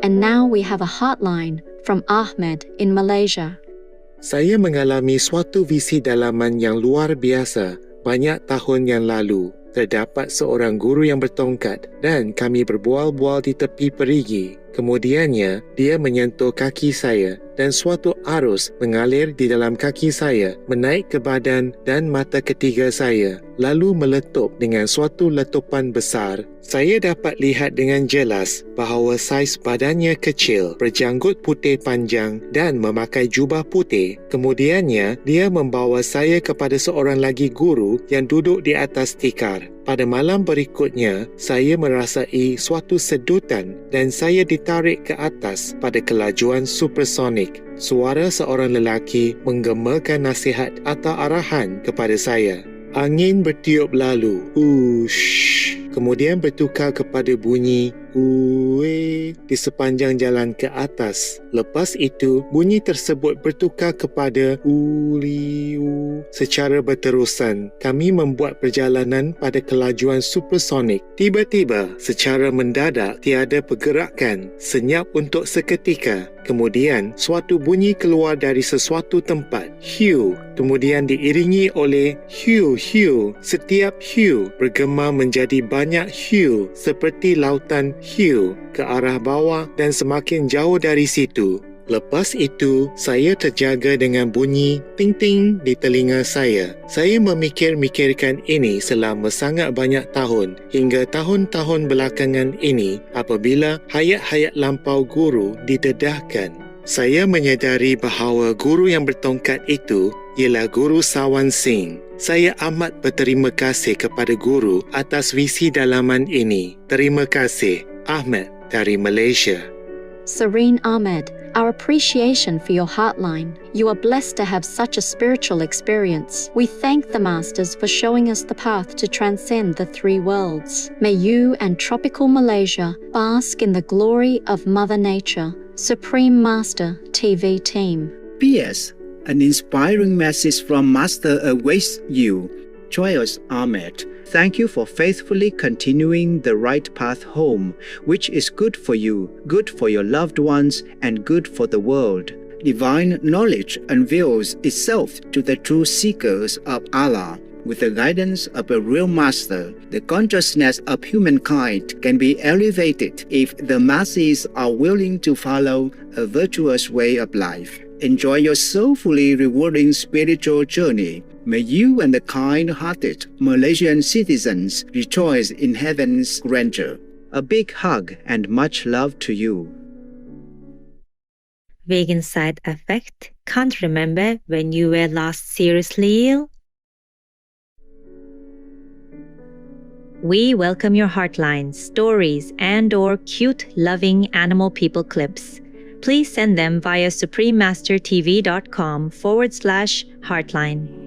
And now we have a Heartline from Ahmed in Malaysia. Saya mengalami suatu visi dalaman yang luar biasa banyak tahun yang lalu. Terdapat seorang guru yang bertongkat dan kami berbual-bual di tepi perigi. Kemudiannya, dia menyentuh kaki saya dan suatu arus mengalir di dalam kaki saya, menaik ke badan dan mata ketiga saya, lalu meletup dengan suatu letupan besar. Saya dapat lihat dengan jelas bahawa saiz badannya kecil, berjanggut putih panjang dan memakai jubah putih. Kemudiannya, dia membawa saya kepada seorang lagi guru yang duduk di atas tikar. Pada malam berikutnya, saya merasai suatu sedutan dan saya ditarik ke atas pada kelajuan supersonik. Suara seorang lelaki menggemakan nasihat atau arahan kepada saya. Angin bertiup lalu, ush, kemudian bertukar kepada bunyi uwe di sepanjang jalan ke atas. Lepas itu, bunyi tersebut bertukar kepada uliu secara berterusan. Kami membuat perjalanan pada kelajuan supersonik. Tiba-tiba, secara mendadak, tiada pergerakan, senyap untuk seketika. Kemudian, suatu bunyi keluar dari sesuatu tempat. Hiu, kemudian diiringi oleh hiu-hiu. Setiap hiu bergema menjadi banyak hiu seperti lautan hiu ke arah bawah dan semakin jauh dari situ. Lepas itu, saya terjaga dengan bunyi ting-ting di telinga saya. Saya memikir-mikirkan ini selama sangat banyak tahun, hingga tahun-tahun belakangan ini apabila hayat-hayat lampau guru didedahkan. Saya menyedari bahawa guru yang bertongkat itu ialah guru Sawan Singh. Saya amat berterima kasih kepada guru atas visi dalaman ini. Terima kasih. Ahmed dari Malaysia. Serene Ahmed, our appreciation for your Heartline. You are blessed to have such a spiritual experience. We thank the Masters for showing us the path to transcend the three worlds. May you and tropical Malaysia bask in the glory of Mother Nature. Supreme Master TV Team. P.S. An inspiring message from Master awaits you. Joyous Ahmed, thank you for faithfully continuing the right path home, which is good for you, good for your loved ones, and good for the world. Divine knowledge unveils itself to the true seekers of Allah. With the guidance of a real master, the consciousness of humankind can be elevated if the masses are willing to follow a virtuous way of life. Enjoy your soulfully rewarding spiritual journey. May you and the kind-hearted Malaysian citizens rejoice in heaven's grandeur. A big hug and much love to you. Vegan side effect. Can't remember when you were last seriously ill? We welcome your Heartlines, stories, and/or cute, loving animal people clips. Please send them via suprememastertv.com/Heartline.